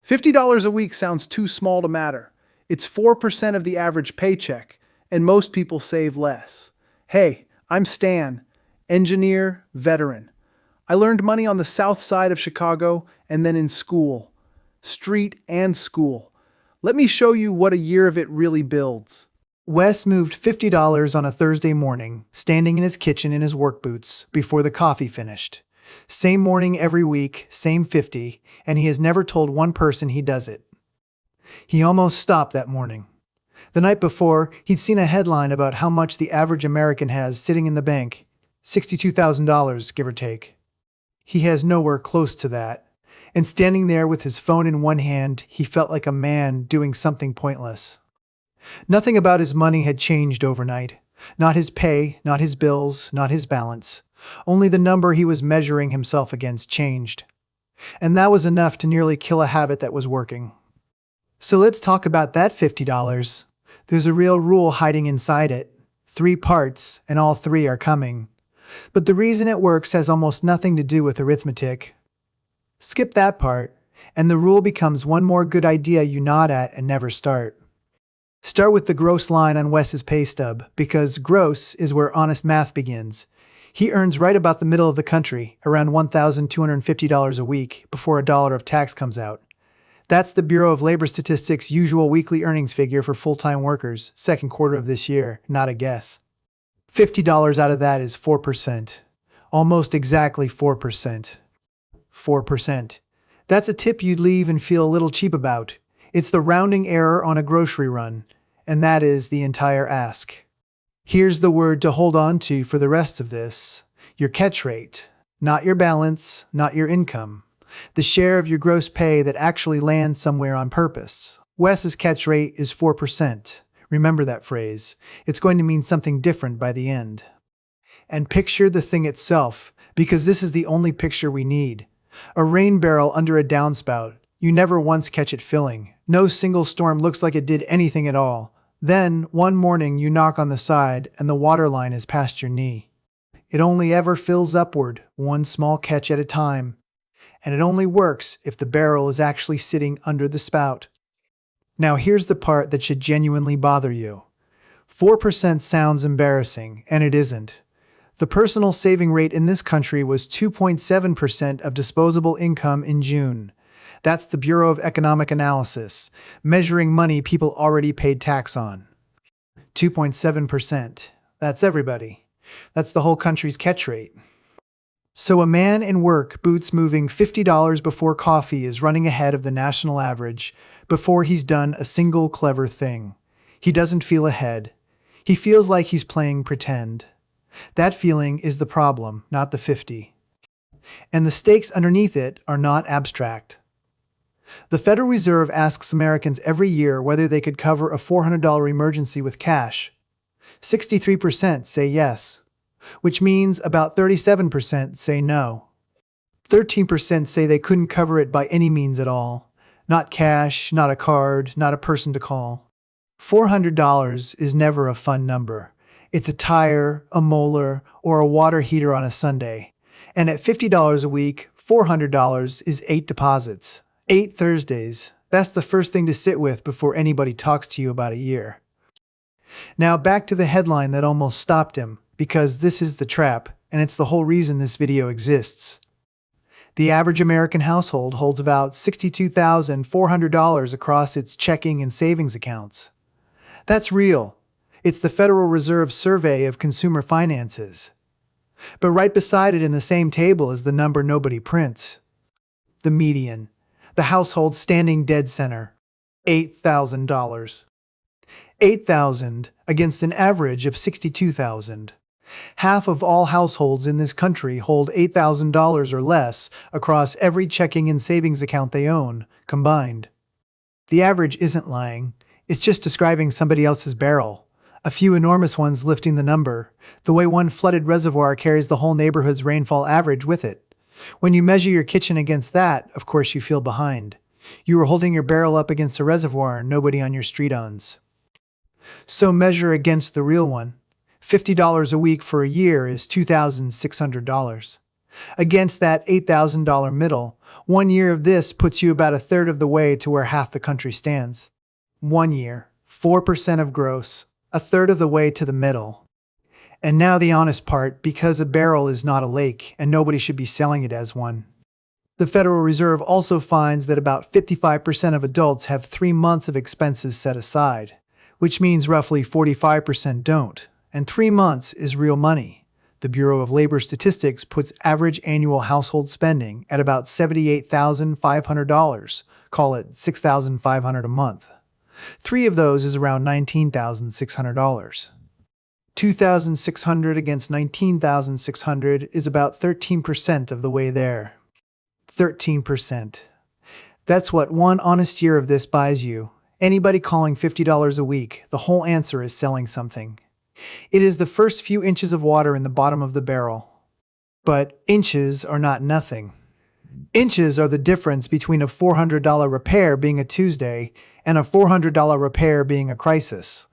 $50 a week sounds too small to matter. It's 4% of the average paycheck, and most people save less. Hey, I'm Stan, engineer, veteran. I learned money on the south side of Chicago and then in school. Street and school. Let me show you what a year of it really builds. Wes moved $50 on a Thursday morning, standing in his kitchen in his work boots, before the coffee finished. Same morning every week, same 50, and he has never told one person he does it. He almost stopped that morning. The night before, he'd seen a headline about how much the average American has sitting in the bank. $62,000, give or take. He has nowhere close to that. And standing there with his phone in one hand, he felt like a man doing something pointless. Nothing about his money had changed overnight. Not his pay, not his bills, not his balance. Only the number he was measuring himself against changed. And that was enough to nearly kill a habit that was working. So let's talk about that $50. There's a real rule hiding inside it. 3 parts, and all 3 are coming. But the reason it works has almost nothing to do with arithmetic. Skip that part, and the rule becomes one more good idea you nod at and never start. Start with the gross line on Wes's pay stub, because gross is where honest math begins. He earns right about the middle of the country, around $1,250 a week, before $1 of tax comes out. That's the Bureau of Labor Statistics' usual weekly earnings figure for full-time workers, second quarter of this year, not a guess. $50 out of that is 4%. Almost exactly 4%. 4%. That's a tip you'd leave and feel a little cheap about. It's the rounding error on a grocery run, and that is the entire ask. Here's the word to hold on to for the rest of this. Your catch rate. Not your balance, not your income. The share of your gross pay that actually lands somewhere on purpose. Wes's catch rate is 4%. Remember that phrase. It's going to mean something different by the end. And picture the thing itself, because this is the only picture we need. A rain barrel under a downspout. You never once catch it filling. No single storm looks like it did anything at all. Then, one morning you knock on the side and the water line is past your knee. It only ever fills upward, one small catch at a time. And it only works if the barrel is actually sitting under the spout. Now here's the part that should genuinely bother you. 4% sounds embarrassing, and it isn't. The personal saving rate in this country was 2.7% of disposable income in June. That's the Bureau of Economic Analysis, measuring money people already paid tax on. 2.7%. That's everybody. That's the whole country's catch rate. So a man in work boots moving $50 before coffee is running ahead of the national average before he's done a single clever thing. He doesn't feel ahead. He feels like he's playing pretend. That feeling is the problem, not the 50. And the stakes underneath it are not abstract. The Federal Reserve asks Americans every year whether they could cover a $400 emergency with cash. 63% say yes, which means about 37% say no. 13% say they couldn't cover it by any means at all. Not cash, not a card, not a person to call. $400 is never a fun number. It's a tire, a molar, or a water heater on a Sunday. And at $50 a week, $400 is 8 deposits. 8 Thursdays. That's the first thing to sit with before anybody talks to you about a year. Now back to the headline that almost stopped him, because this is the trap, and it's the whole reason this video exists. The average American household holds about $62,400 across its checking and savings accounts. That's real. It's the Federal Reserve Survey of Consumer Finances. But right beside it in the same table is the number nobody prints. The median. The household standing dead center. $8,000. $8,000 against an average of $62,000. Half of all households in this country hold $8,000 or less across every checking and savings account they own, combined. The average isn't lying. It's just describing somebody else's barrel. A few enormous ones lifting the number, the way one flooded reservoir carries the whole neighborhood's rainfall average with it. When you measure your kitchen against that, of course you feel behind. You are holding your barrel up against a reservoir nobody on your street owns. So measure against the real one. $50 a week for a year is $2,600. Against that $8,000 middle, 1 year of this puts you about a third of the way to where half the country stands. 1 year, 4% of gross, a third of the way to the middle. And now the honest part, because a barrel is not a lake and nobody should be selling it as one. The Federal Reserve also finds that about 55% of adults have 3 months of expenses set aside, which means roughly 45% don't, and 3 months is real money. The Bureau of Labor Statistics puts average annual household spending at about $78,500, call it $6,500 a month. 3 of those is around $19,600. $2,600 against $19,600 is about 13% of the way there. 13%. That's what 1 honest year of this buys you. Anybody calling $50 a week, the whole answer is selling something. It is the first few inches of water in the bottom of the barrel. But inches are not nothing. Inches are the difference between a $400 repair being a Tuesday and a $400 repair being a crisis.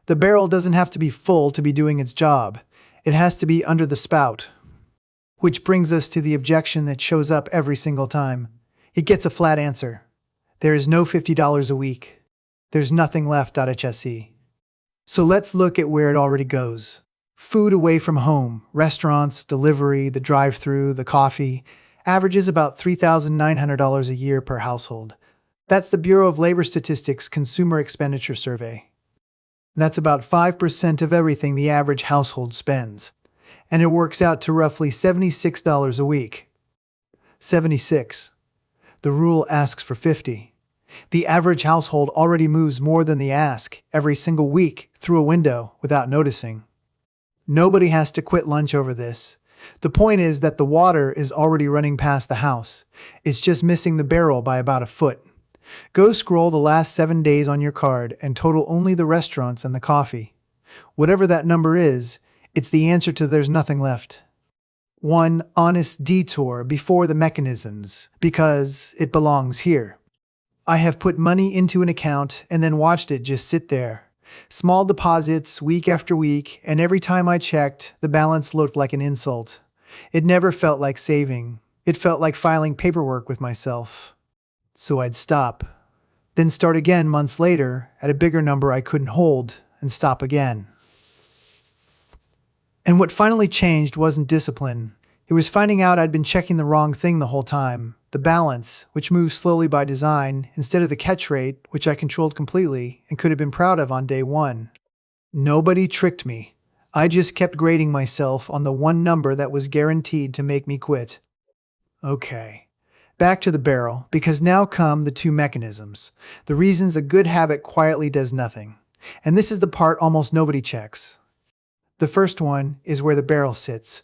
The barrel doesn't have to be full to be doing its job. It has to be under the spout. Which brings us to the objection that shows up every single time. It gets a flat answer. There is no $50 a week. There's nothing left. HSE. So let's look at where it already goes. Food away from home, restaurants, delivery, the drive-thru, the coffee, averages about $3,900 a year per household. That's the Bureau of Labor Statistics Consumer Expenditure Survey. That's about 5% of everything the average household spends. And it works out to roughly $76 a week. 76. The rule asks for 50. The average household already moves more than the ask every single week through a window without noticing. Nobody has to quit lunch over this. The point is that the water is already running past the house. It's just missing the barrel by about a foot. Go scroll the last 7 days on your card and total only the restaurants and the coffee. Whatever that number is, it's the answer to there's nothing left. 1 honest detour before the mechanisms, because it belongs here. I have put money into an account and then watched it just sit there. Small deposits week after week, and every time I checked, the balance looked like an insult. It never felt like saving. It felt like filing paperwork with myself. So I'd stop, then start again months later at a bigger number I couldn't hold, and stop again. And what finally changed wasn't discipline. It was finding out I'd been checking the wrong thing the whole time. The balance, which moves slowly by design, instead of the catch rate, which I controlled completely and could have been proud of on day 1. Nobody tricked me. I just kept grading myself on the one number that was guaranteed to make me quit. Okay. Back to the barrel, because now come the 2 mechanisms. The reasons a good habit quietly does nothing. And this is the part almost nobody checks. The first one is where the barrel sits.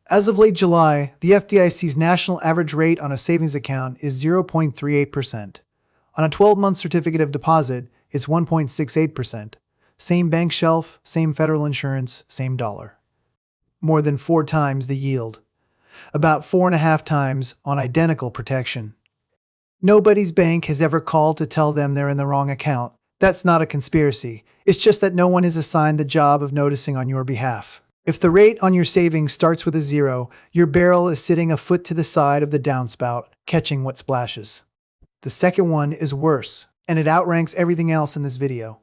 As of late July, the FDIC's national average rate on a savings account is 0.38%. On a 12-month certificate of deposit, it's 1.68%. Same bank shelf, same federal insurance, same dollar. More than 4 times the yield. About 4.5 times on identical protection. Nobody's bank has ever called to tell them they're in the wrong account. That's not a conspiracy. It's just that no one is assigned the job of noticing on your behalf. If the rate on your savings starts with a 0, your barrel is sitting a foot to the side of the downspout, catching what splashes. The second one is worse, and it outranks everything else in this video.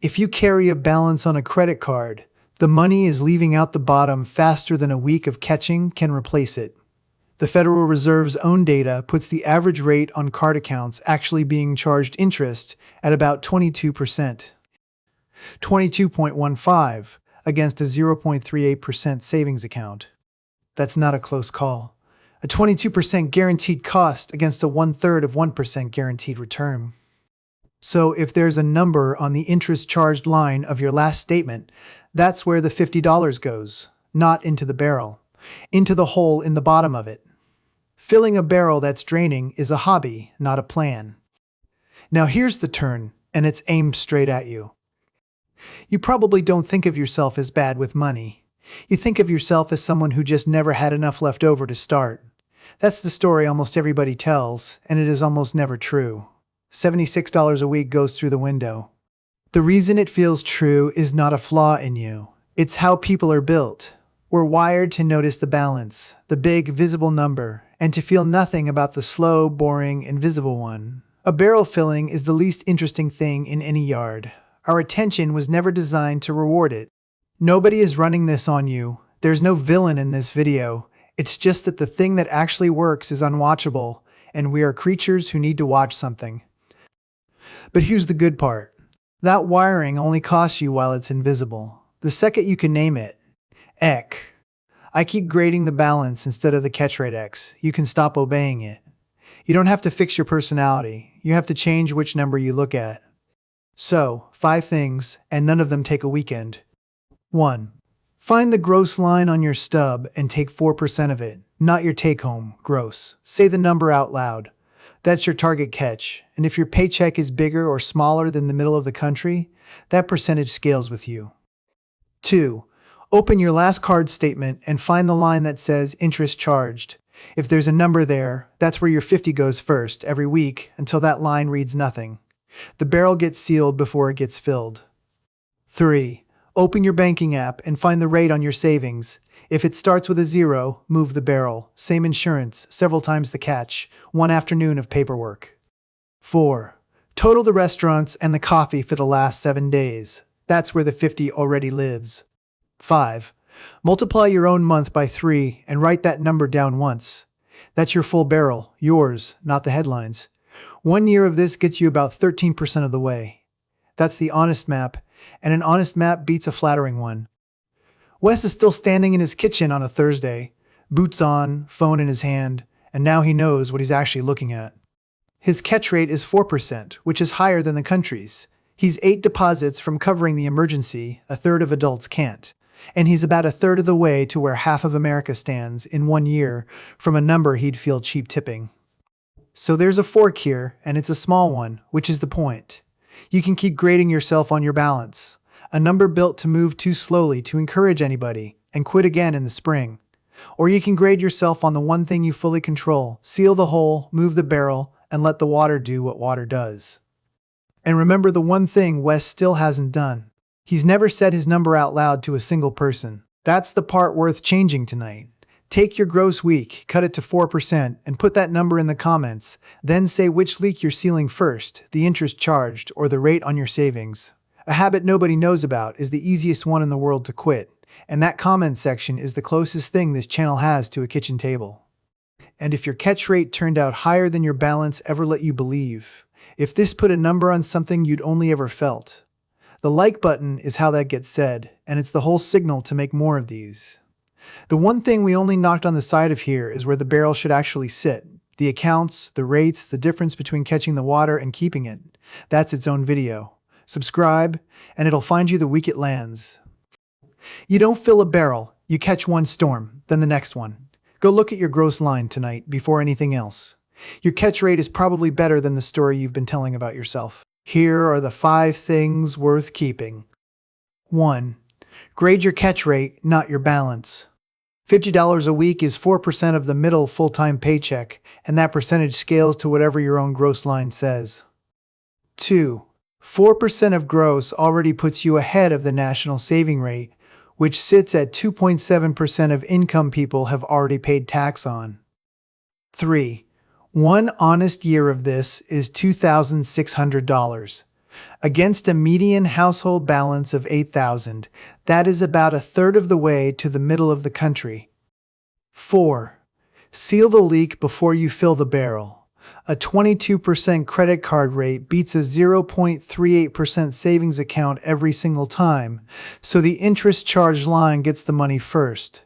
If you carry a balance on a credit card, the money is leaving out the bottom faster than a week of catching can replace it. The Federal Reserve's own data puts the average rate on card accounts actually being charged interest at about 22%. 22.15 against a 0.38% savings account. That's not a close call. A 22% guaranteed cost against a 1/3 of 1% guaranteed return. So if there's a number on the interest charged line of your last statement, that's where the $50 goes, not into the barrel, into the hole in the bottom of it. Filling a barrel that's draining is a hobby, not a plan. Now here's the turn, and it's aimed straight at you. You probably don't think of yourself as bad with money. You think of yourself as someone who just never had enough left over to start. That's the story almost everybody tells, and it is almost never true. $76 a week goes through the window. The reason it feels true is not a flaw in you. It's how people are built. We're wired to notice the balance, the big, visible number, and to feel nothing about the slow, boring, invisible one. A barrel filling is the least interesting thing in any yard. Our attention was never designed to reward it. Nobody is running this on you. There's no villain in this video. It's just that the thing that actually works is unwatchable, and we are creatures who need to watch something. But here's the good part. That wiring only costs you while it's invisible. The second you can name it, Eck. I keep grading the balance instead of the catch rate X. You can stop obeying it. You don't have to fix your personality. You have to change which number you look at. So, 5 things, and none of them take a weekend. 1. Find the gross line on your stub and take 4% of it, not your take-home, gross. Say the number out loud. That's your target catch, and if your paycheck is bigger or smaller than the middle of the country, that percentage scales with you. 2. Open your last card statement and find the line that says interest charged. If there's a number there, that's where your 50 goes first every week until that line reads nothing. The barrel gets sealed before it gets filled. 3. Open your banking app and find the rate on your savings. If it starts with a 0, move the barrel. Same insurance, several times the catch. 1 afternoon of paperwork. 4. Total the restaurants and the coffee for the last 7 days. That's where the 50 already lives. 5. Multiply your own month by 3 and write that number down once. That's your full barrel, yours, not the headlines. 1 year of this gets you about 13% of the way. That's the honest map, and an honest map beats a flattering one. Wes is still standing in his kitchen on a Thursday, boots on, phone in his hand, and now he knows what he's actually looking at. His catch rate is 4%, which is higher than the country's. He's 8 deposits from covering the emergency, a third of adults can't. And he's about a third of the way to where half of America stands in 1 year from a number he'd feel cheap tipping. So there's a fork here, and it's a small one, which is the point. You can keep grading yourself on your balance, a number built to move too slowly to encourage anybody, and quit again in the spring. Or you can grade yourself on the one thing you fully control, seal the hole, move the barrel, and let the water do what water does. And remember the one thing Wes still hasn't done. He's never said his number out loud to a single person. That's the part worth changing tonight. Take your gross week, cut it to 4%, and put that number in the comments. Then say which leak you're sealing first, the interest charged or the rate on your savings. A habit nobody knows about is the easiest one in the world to quit, and that comment section is the closest thing this channel has to a kitchen table. And if your catch rate turned out higher than your balance ever let you believe, if this put a number on something you'd only ever felt, the like button is how that gets said, and it's the whole signal to make more of these. The one thing we only knocked on the side of here is where the barrel should actually sit. The accounts, the rates, the difference between catching the water and keeping it. That's its own video. Subscribe, and it'll find you the week it lands. You don't fill a barrel, you catch one storm, then the next one. Go look at your gross line tonight before anything else. Your catch rate is probably better than the story you've been telling about yourself. Here are the 5 things worth keeping. 1. Grade your catch rate, not your balance. $50 a week is 4% of the middle full-time paycheck, and that percentage scales to whatever your own gross line says. 2. 4% of gross already puts you ahead of the national saving rate, which sits at 2.7% of income people have already paid tax on. 3. 1 honest year of this is $2,600. Against a median household balance of $8,000, that is about a third of the way to the middle of the country. 4. Seal the leak before you fill the barrel. A 22% credit card rate beats a 0.38% savings account every single time, so the interest charge line gets the money first.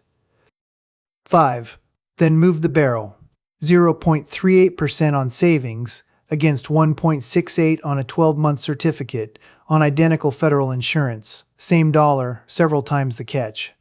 5. Then move the barrel. 0.38% on savings, against 1.68 on a 12-month certificate on identical federal insurance. Same dollar, several times the catch.